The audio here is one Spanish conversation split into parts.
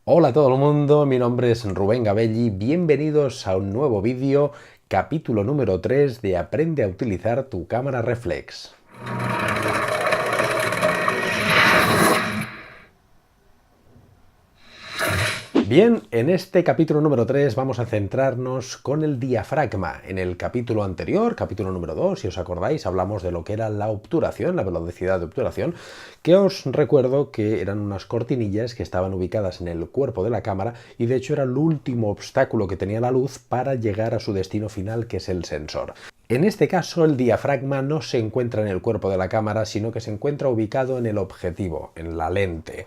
Hola a todo el mundo, mi nombre es Rubén Gabelli, bienvenidos a un nuevo vídeo, capítulo número 3 de Aprende a utilizar tu cámara reflex. Bien, en este capítulo número 3 vamos a centrarnos con el diafragma. En el capítulo anterior, capítulo número 2, si os acordáis, hablamos de lo que era la obturación, la velocidad de obturación, que os recuerdo que eran unas cortinillas que estaban ubicadas en el cuerpo de la cámara y de hecho era el último obstáculo que tenía la luz para llegar a su destino final, que es el sensor. En este caso, el diafragma no se encuentra en el cuerpo de la cámara, sino que se encuentra ubicado en el objetivo, en la lente.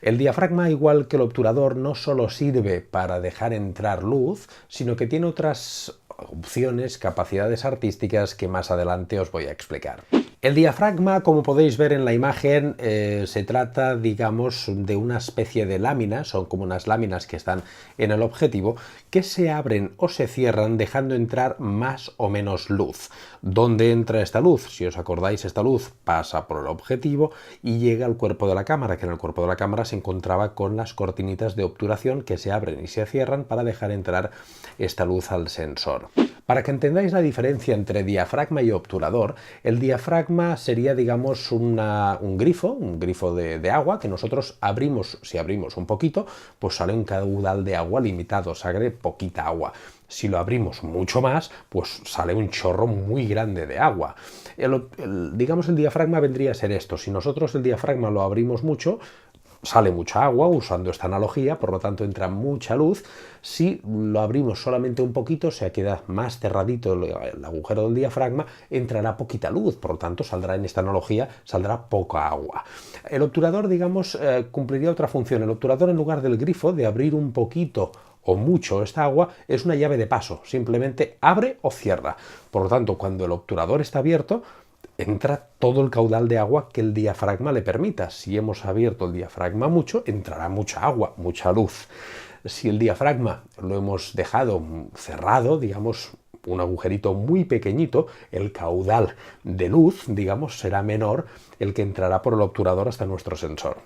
El diafragma, igual que el obturador, no solo sirve para dejar entrar luz, sino que tiene otras opciones, capacidades artísticas que más adelante os voy a explicar. El diafragma, como podéis ver en la imagen, se trata, digamos, de una especie de láminas, son como unas láminas que están en el objetivo, que se abren o se cierran dejando entrar más o menos luz. ¿Dónde entra esta luz? Si os acordáis, esta luz pasa por el objetivo y llega al cuerpo de la cámara, que en el cuerpo de la cámara se encontraba con las cortinitas de obturación que se abren y se cierran para dejar entrar esta luz al sensor. Para que entendáis la diferencia entre diafragma y obturador, el diafragma sería, digamos, un grifo de agua que nosotros abrimos. Si abrimos un poquito, pues sale un caudal de agua limitado, sale poquita agua. Si lo abrimos mucho más, pues sale un chorro muy grande de agua. Digamos, el diafragma vendría a ser esto. Si nosotros el diafragma lo abrimos mucho, sale mucha agua, usando esta analogía, por lo tanto entra mucha luz. Si lo abrimos solamente un poquito, se queda más cerradito el agujero del diafragma, entrará poquita luz, por lo tanto saldrá, en esta analogía, saldrá poca agua. El obturador, digamos, cumpliría otra función. El obturador, en lugar del grifo, de abrir un poquito o mucho esta agua, es una llave de paso, simplemente abre o cierra. Por lo tanto, cuando el obturador está abierto, entra todo el caudal de agua que el diafragma le permita. Si hemos abierto el diafragma mucho, entrará mucha agua, mucha luz. Si el diafragma lo hemos dejado cerrado, digamos, un agujerito muy pequeñito, el caudal de luz, digamos, será menor el que entrará por el obturador hasta nuestro sensor.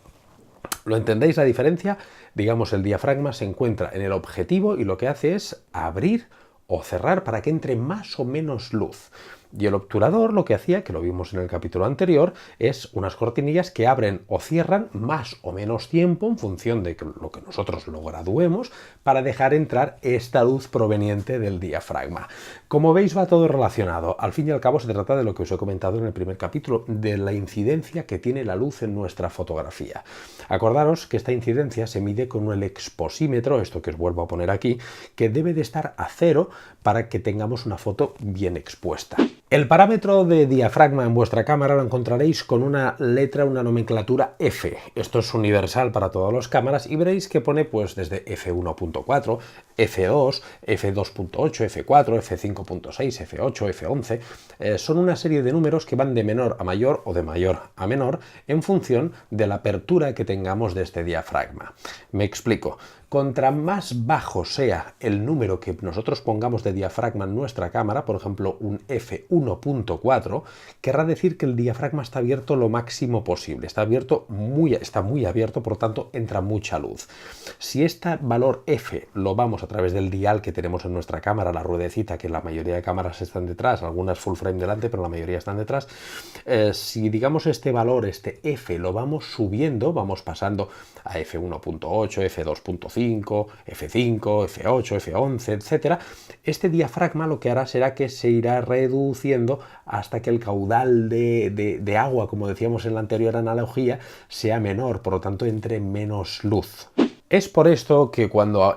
¿Lo entendéis la diferencia? Digamos, el diafragma se encuentra en el objetivo y lo que hace es abrir o cerrar para que entre más o menos luz. Y el obturador lo que hacía, que lo vimos en el capítulo anterior, es unas cortinillas que abren o cierran más o menos tiempo en función de lo que nosotros lo graduemos para dejar entrar esta luz proveniente del diafragma. Como veis, va todo relacionado. Al fin y al cabo se trata de lo que os he comentado en el primer capítulo, de la incidencia que tiene la luz en nuestra fotografía. Acordaros que esta incidencia se mide con el exposímetro, esto que os vuelvo a poner aquí, que debe de estar a 0 para que tengamos una foto bien expuesta. El parámetro de diafragma en vuestra cámara lo encontraréis con una letra, una nomenclatura F. Esto es universal para todas las cámaras y veréis que pone pues desde F1.4, F2, F2.8, F4, F5.6, F8, F11. Son una serie de números que van de menor a mayor o de mayor a menor en función de la apertura que tengamos de este diafragma. Me explico. Contra más bajo sea el número que nosotros pongamos de diafragma en nuestra cámara, por ejemplo un F1.4, querrá decir que el diafragma está abierto lo máximo posible, está muy abierto, por lo tanto entra mucha luz. Si este valor F lo vamos a través del dial que tenemos en nuestra cámara, la ruedecita, que la mayoría de cámaras están detrás, algunas full frame delante, pero la mayoría están detrás, si digamos este valor, este F, lo vamos subiendo, vamos pasando a F1.8, F2.5, F5, F8, F11, etc. Este diafragma lo que hará será que se irá reduciendo hasta que el caudal de agua, como decíamos en la anterior analogía, sea menor, por lo tanto entre menos luz. Es por esto que cuando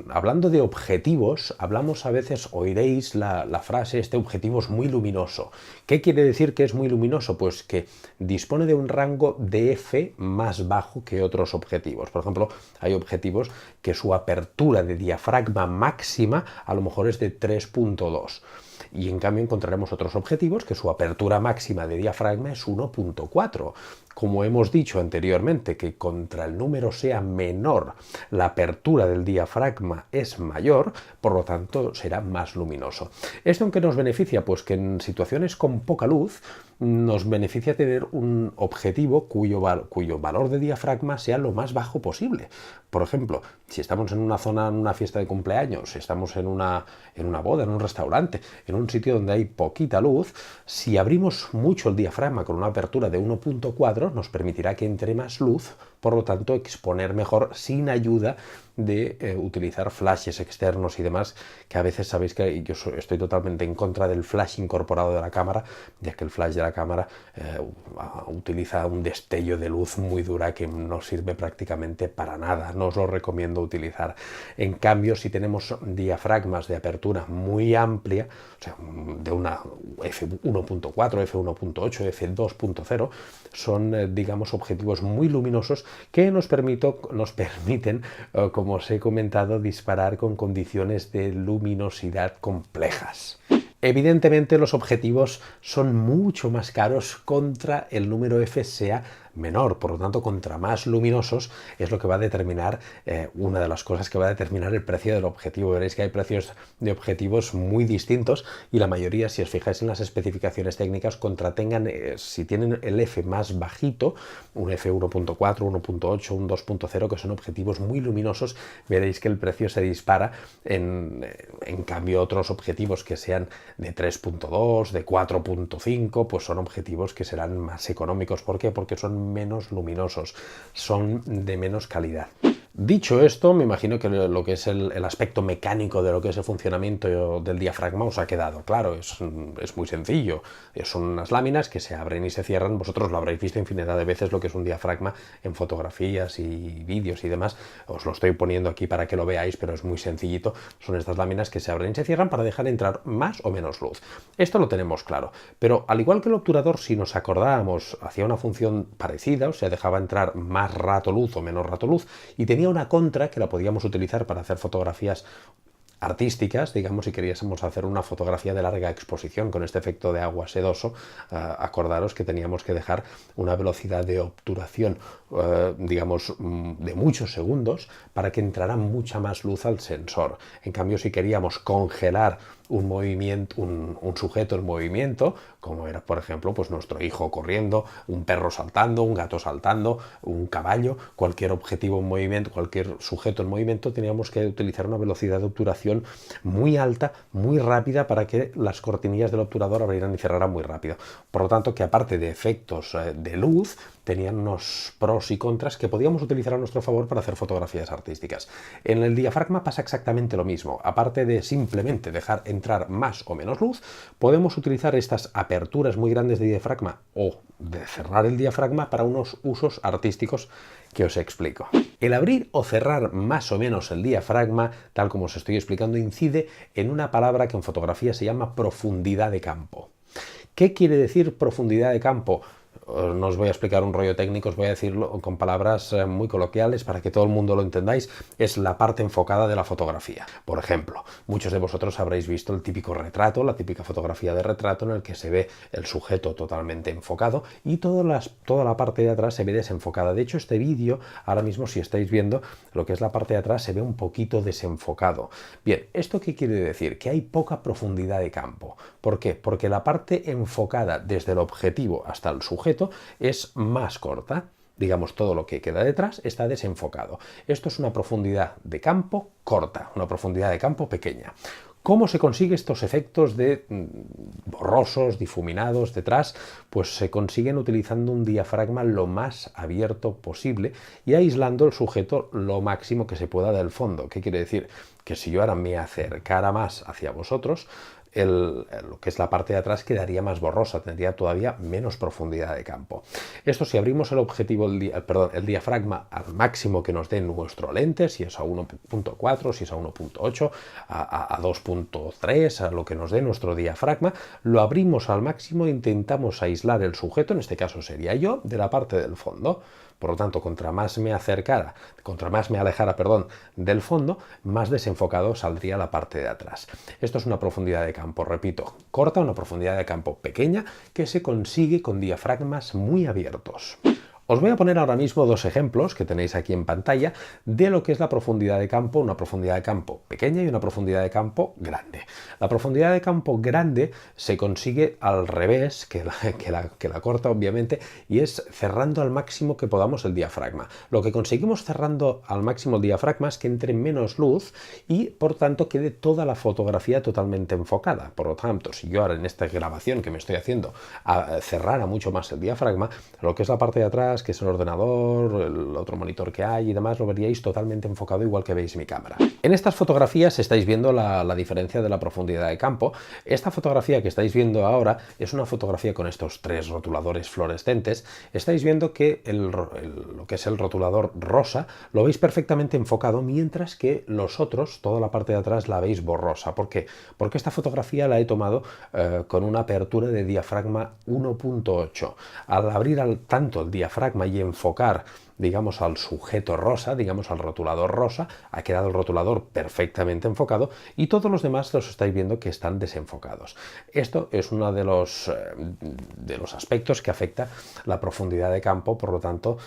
hablando de objetivos, hablamos a veces, oiréis la frase, este objetivo es muy luminoso. ¿Qué quiere decir que es muy luminoso? Pues que dispone de un rango de F más bajo que otros objetivos. Por ejemplo, hay objetivos que su apertura de diafragma máxima a lo mejor es de 3.2. Y en cambio encontraremos otros objetivos que su apertura máxima de diafragma es 1.4. Como hemos dicho anteriormente, que contra el número sea menor, la apertura del diafragma es mayor, por lo tanto será más luminoso. ¿Esto en qué nos beneficia? Pues que en situaciones con poca luz nos beneficia tener un objetivo cuyo valor de diafragma sea lo más bajo posible. Por ejemplo, si estamos en una zona, en una fiesta de cumpleaños, si estamos en una boda, en un restaurante, en un sitio donde hay poquita luz, si abrimos mucho el diafragma con una apertura de 1.4 nos permitirá que entre más luz, por lo tanto exponer mejor sin ayuda de utilizar flashes externos y demás, que a veces sabéis que yo estoy totalmente en contra del flash incorporado de la cámara, ya que el flash de la cámara utiliza un destello de luz muy dura que no sirve prácticamente para nada, no os lo recomiendo utilizar. En cambio, si tenemos diafragmas de apertura muy amplia, o sea, de una f1.4, f1.8, f2.0, son, digamos, objetivos muy luminosos que nos permiten, como os he comentado, disparar con condiciones de luminosidad complejas. Evidentemente los objetivos son mucho más caros contra el número F sea menor, por lo tanto contra más luminosos es lo que va a determinar, una de las cosas que va a determinar el precio del objetivo. Veréis que hay precios de objetivos muy distintos y la mayoría, si os fijáis en las especificaciones técnicas, si tienen el F más bajito, un F1.4, 1.8, un 2.0, que son objetivos muy luminosos, veréis que el precio se dispara. En cambio, otros objetivos que sean de 3.2, de 4.5, pues son objetivos que serán más económicos. ¿Por qué? Porque son menos luminosos, son de menos calidad. Dicho esto, me imagino que lo que es el aspecto mecánico de lo que es el funcionamiento del diafragma os ha quedado claro. Es muy sencillo. Son unas láminas que se abren y se cierran. Vosotros lo habréis visto infinidad de veces lo que es un diafragma en fotografías y vídeos y demás. Os lo estoy poniendo aquí para que lo veáis, pero es muy sencillito. Son estas láminas que se abren y se cierran para dejar entrar más o menos luz. Esto lo tenemos claro. Pero al igual que el obturador, si nos acordábamos, hacía una función parecida, o sea, dejaba entrar más rato luz o menos rato luz, y tenía una contra que la podíamos utilizar para hacer fotografías artísticas, digamos, si queríamos hacer una fotografía de larga exposición con este efecto de agua sedoso. Acordaros que teníamos que dejar una velocidad de obturación, digamos, de muchos segundos para que entrara mucha más luz al sensor. En cambio, si queríamos congelar un movimiento, un sujeto en movimiento, como era, por ejemplo, pues nuestro hijo corriendo, un perro saltando, un gato saltando, un caballo, cualquier objetivo en movimiento, cualquier sujeto en movimiento, teníamos que utilizar una velocidad de obturación muy alta, muy rápida, para que las cortinillas del obturador abrieran y cerraran muy rápido. Por lo tanto, que aparte de efectos de luz, tenían unos pros y contras que podíamos utilizar a nuestro favor para hacer fotografías artísticas. En el diafragma pasa exactamente lo mismo. Aparte de simplemente dejar entrar más o menos luz, podemos utilizar estas aperturas muy grandes de diafragma o de cerrar el diafragma para unos usos artísticos que os explico. El abrir o cerrar más o menos el diafragma, tal como os estoy explicando, incide en una palabra que en fotografía se llama profundidad de campo. ¿Qué quiere decir profundidad de campo? No os voy a explicar un rollo técnico, os voy a decirlo con palabras muy coloquiales para que todo el mundo lo entendáis. Es la parte enfocada de la fotografía. Por ejemplo, muchos de vosotros habréis visto el típico retrato, la típica fotografía de retrato en el que se ve el sujeto totalmente enfocado y toda la parte de atrás se ve desenfocada. De hecho, este vídeo, ahora mismo, si estáis viendo lo que es la parte de atrás, se ve un poquito desenfocado. Bien, ¿esto qué quiere decir? Que hay poca profundidad de campo. ¿Por qué? Porque la parte enfocada desde el objetivo hasta el sujeto es más corta. Digamos, todo lo que queda detrás está desenfocado. Esto es una profundidad de campo corta, una profundidad de campo pequeña. ¿Cómo se consigue estos efectos de borrosos, difuminados detrás? Pues se consiguen utilizando un diafragma lo más abierto posible y aislando el sujeto lo máximo que se pueda del fondo. ¿Qué quiere decir? Que si yo ahora me acercara más hacia vosotros, lo que es la parte de atrás quedaría más borrosa, tendría todavía menos profundidad de campo. Esto, si abrimos el diafragma al máximo que nos dé nuestro lente, si es a 1.4, si es a 1.8, a 2.3, a lo que nos dé nuestro diafragma, lo abrimos al máximo e intentamos aislar el sujeto, en este caso sería yo, de la parte del fondo. Por lo tanto, contra más me alejara, del fondo, más desenfocado saldría la parte de atrás. Esto es una profundidad de campo, repito, corta, una profundidad de campo pequeña que se consigue con diafragmas muy abiertos. Os voy a poner ahora mismo dos ejemplos que tenéis aquí en pantalla de lo que es la profundidad de campo, una profundidad de campo pequeña y una profundidad de campo grande. La profundidad de campo grande se consigue al revés que la corta, obviamente, y es cerrando al máximo que podamos el diafragma. Lo que conseguimos cerrando al máximo el diafragma es que entre menos luz y, por tanto, quede toda la fotografía totalmente enfocada. Por lo tanto, si yo ahora en esta grabación que me estoy haciendo cerrara mucho más el diafragma, lo que es la parte de atrás, que es el ordenador, el otro monitor que hay y demás, lo veríais totalmente enfocado igual que veis mi cámara. En estas fotografías estáis viendo la diferencia de la profundidad de campo. Esta fotografía que estáis viendo ahora es una fotografía con estos tres rotuladores fluorescentes. Estáis viendo que lo que es el rotulador rosa lo veis perfectamente enfocado, mientras que los otros, toda la parte de atrás, la veis borrosa. ¿Por qué? Porque esta fotografía la he tomado con una apertura de diafragma 1.8. Al abrir tanto el diafragma y enfocar, digamos, al sujeto rosa, digamos, al rotulador rosa, ha quedado el rotulador perfectamente enfocado y todos los demás los estáis viendo que están desenfocados. Esto es uno de los aspectos que afecta la profundidad de campo, por lo tanto,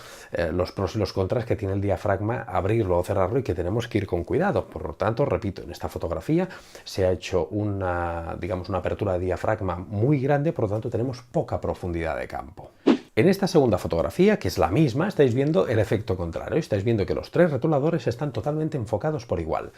los pros y los contras que tiene el diafragma, abrirlo o cerrarlo, y que tenemos que ir con cuidado. Por lo tanto, repito, en esta fotografía se ha hecho digamos, una apertura de diafragma muy grande, por lo tanto tenemos poca profundidad de campo. En esta segunda fotografía, que es la misma, estáis viendo el efecto contrario. Estáis viendo que los tres rotuladores están totalmente enfocados por igual.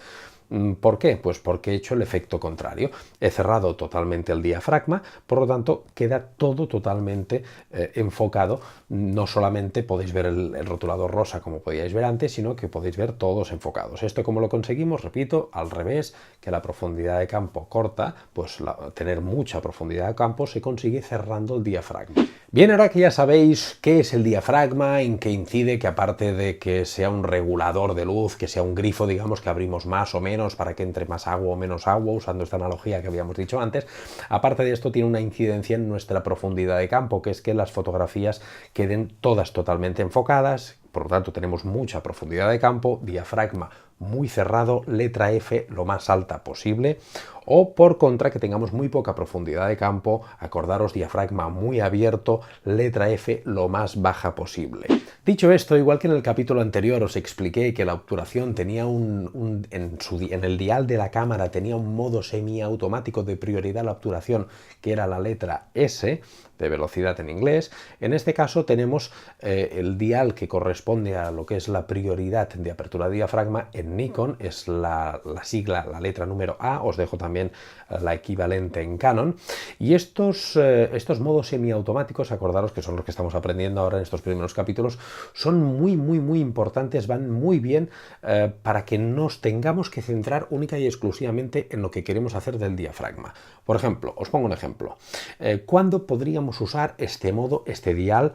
¿Por qué? Pues porque he hecho el efecto contrario. He cerrado totalmente el diafragma, por lo tanto queda todo totalmente enfocado. No solamente podéis ver el rotulador rosa como podíais ver antes, sino que podéis ver todos enfocados. ¿Esto cómo lo conseguimos? Repito, al revés, que la profundidad de campo corta, pues tener mucha profundidad de campo se consigue cerrando el diafragma. Bien, ahora que ya sabéis qué es el diafragma, en qué incide, que aparte de que sea un regulador de luz, que sea un grifo, digamos, que abrimos más o menos para que entre más agua o menos agua, usando esta analogía que habíamos dicho antes, aparte de esto tiene una incidencia en nuestra profundidad de campo, que es que las fotografías queden todas totalmente enfocadas. Por lo tanto, tenemos mucha profundidad de campo, diafragma muy cerrado, letra F lo más alta posible, o por contra que tengamos muy poca profundidad de campo, acordaros, diafragma muy abierto, letra F lo más baja posible. Dicho esto, igual que en el capítulo anterior os expliqué que la obturación tenía en el dial de la cámara tenía un modo semiautomático de prioridad a la obturación, que era la letra S, de velocidad en inglés. En este caso tenemos el dial que corresponde a lo que es la prioridad de apertura de diafragma. En Nikon es la sigla, la letra número A. Os dejo también la equivalente en Canon. Y estos modos semiautomáticos, acordaros que son los que estamos aprendiendo ahora en estos primeros capítulos, son muy importantes, van muy bien para que nos tengamos que centrar única y exclusivamente en lo que queremos hacer del diafragma. Por ejemplo, os pongo un ejemplo. ¿Cuándo podríamos usar este modo, este dial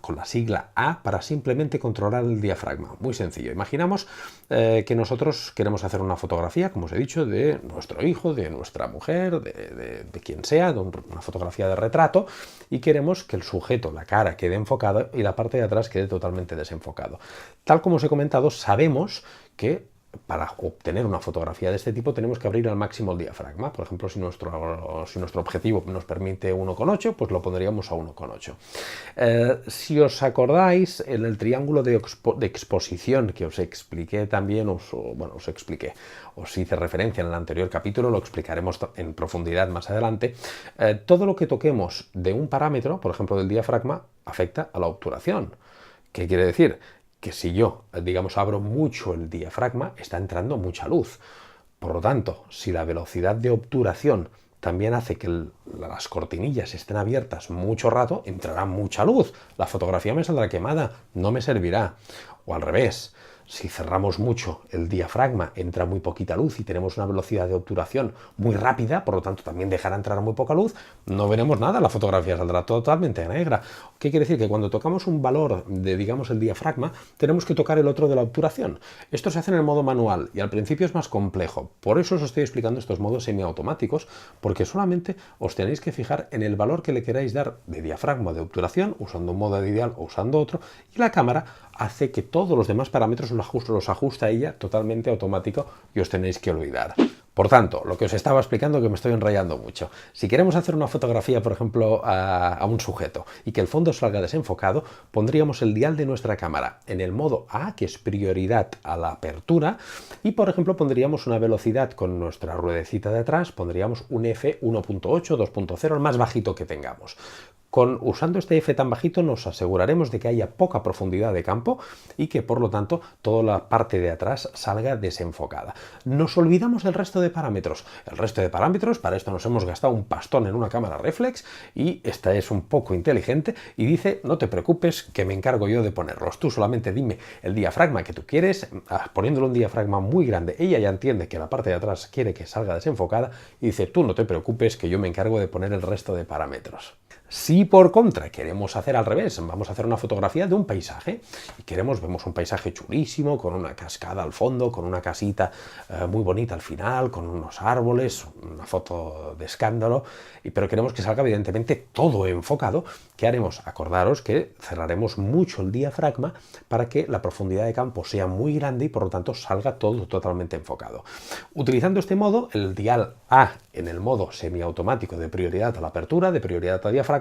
con la sigla A para simplemente controlar el diafragma? Muy sencillo. Imaginamos que nosotros queremos hacer una fotografía, como os he dicho, de nuestro hijo, de nuestra mujer, de quien sea, de una fotografía de retrato, y queremos que el sujeto, la cara, quede enfocada y la parte de atrás quede totalmente desenfocado. Tal como os he comentado, sabemos que para obtener una fotografía de este tipo tenemos que abrir al máximo el diafragma. Por ejemplo, si nuestro objetivo nos permite 1,8, pues lo pondríamos a 1,8. Si os acordáis, en el triángulo de exposición que os expliqué también, os hice referencia en el anterior capítulo, lo explicaremos en profundidad más adelante, todo lo que toquemos de un parámetro, por ejemplo del diafragma, afecta a la obturación. ¿Qué quiere decir? Que si yo, digamos, abro mucho el diafragma, está entrando mucha luz. Por lo tanto, si la velocidad de obturación también hace que las cortinillas estén abiertas mucho rato, entrará mucha luz. La fotografía me saldrá quemada, no me servirá. O al revés, si cerramos mucho el diafragma, entra muy poquita luz y tenemos una velocidad de obturación muy rápida, por lo tanto también dejará entrar muy poca luz, no veremos nada, la fotografía saldrá totalmente negra. ¿Qué quiere decir? Que cuando tocamos un valor de, digamos, el diafragma, tenemos que tocar el otro de la obturación. Esto se hace en el modo manual y al principio es más complejo. Por eso os estoy explicando estos modos semiautomáticos, porque solamente os tenéis que fijar en el valor que le queráis dar de diafragma de obturación, usando un modo de ideal o usando otro, y la cámara hace que todos los demás parámetros los ajusta ella totalmente automático y os tenéis que olvidar. Por tanto, lo que os estaba explicando, que me estoy enrollando mucho. Si queremos hacer una fotografía, por ejemplo, a un sujeto y que el fondo salga desenfocado, pondríamos el dial de nuestra cámara en el modo A, que es prioridad a la apertura, y por ejemplo pondríamos una velocidad con nuestra ruedecita de atrás, pondríamos un f1.8, 2.0, el más bajito que tengamos. Usando este F tan bajito nos aseguraremos de que haya poca profundidad de campo y que por lo tanto toda la parte de atrás salga desenfocada. Nos olvidamos del resto de parámetros. El resto de parámetros, para esto nos hemos gastado un pastón en una cámara reflex y esta es un poco inteligente y dice: no te preocupes que me encargo yo de ponerlos. Tú solamente dime el diafragma que tú quieres, poniéndole un diafragma muy grande. Ella ya entiende que la parte de atrás quiere que salga desenfocada y dice: tú no te preocupes que yo me encargo de poner el resto de parámetros. Si por contra queremos hacer al revés, vamos a hacer una fotografía de un paisaje y vemos un paisaje chulísimo, con una cascada al fondo, con una casita muy bonita al final, con unos árboles, una foto de escándalo, pero queremos que salga evidentemente todo enfocado. ¿Qué haremos? Acordaros que cerraremos mucho el diafragma para que la profundidad de campo sea muy grande y por lo tanto salga todo totalmente enfocado. Utilizando este modo, el dial A en el modo semiautomático de prioridad a la apertura, de prioridad al diafragma,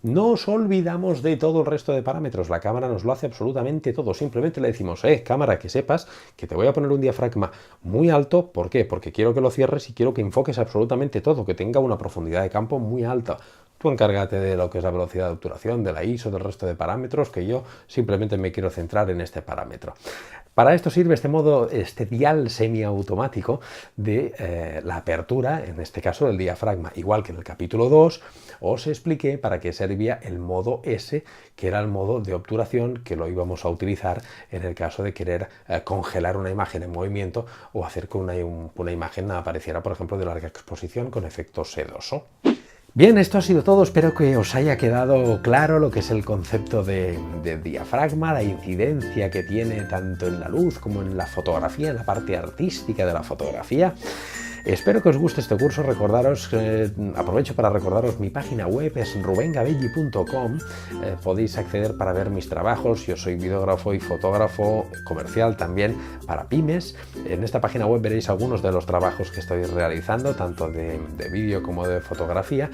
nos olvidamos de todo el resto de parámetros. La cámara nos lo hace absolutamente todo. Simplemente le decimos: cámara, que sepas que te voy a poner un diafragma muy alto. ¿Por qué? Porque quiero que lo cierres y quiero que enfoques absolutamente todo, que tenga una profundidad de campo muy alta. Tú encárgate de lo que es la velocidad de obturación, de la ISO, del resto de parámetros, que yo simplemente me quiero centrar en este parámetro. Para esto sirve este dial semiautomático de la apertura, en este caso del diafragma. Igual que en el capítulo 2 os expliqué para qué servía el modo S, que era el modo de obturación que lo íbamos a utilizar en el caso de querer congelar una imagen en movimiento o hacer que una imagen apareciera, por ejemplo, de larga exposición con efecto sedoso. Bien, esto ha sido todo. Espero que os haya quedado claro lo que es el concepto de diafragma, la incidencia que tiene tanto en la luz como en la fotografía, en la parte artística de la fotografía. Espero que os guste este curso. Recordaros, aprovecho para recordaros mi página web, es rubengabelli.com. Podéis acceder para ver mis trabajos. Yo soy videógrafo y fotógrafo comercial también para pymes. En esta página web veréis algunos de los trabajos que estoy realizando, tanto de vídeo como de fotografía.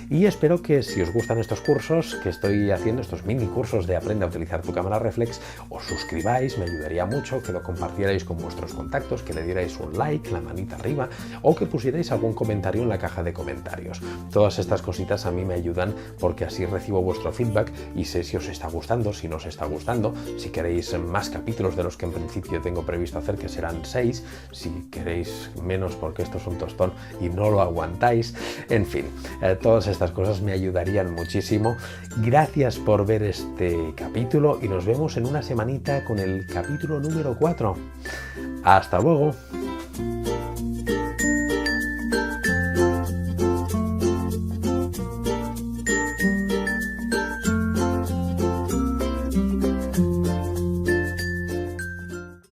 Y espero que si os gustan estos cursos que estoy haciendo, estos mini cursos de Aprende a utilizar tu cámara reflex, os suscribáis, me ayudaría mucho, que lo compartierais con vuestros contactos, que le dierais un like, la manita arriba, o que pusierais algún comentario en la caja de comentarios. Todas estas cositas a mí me ayudan porque así recibo vuestro feedback y sé si os está gustando, si no os está gustando, si queréis más capítulos de los que en principio tengo previsto hacer, que serán 6, si queréis menos porque esto es un tostón y no lo aguantáis. En fin, todas estas cosas me ayudarían muchísimo. Gracias por ver este capítulo y nos vemos en una semanita con el capítulo número 4. ¡Hasta luego!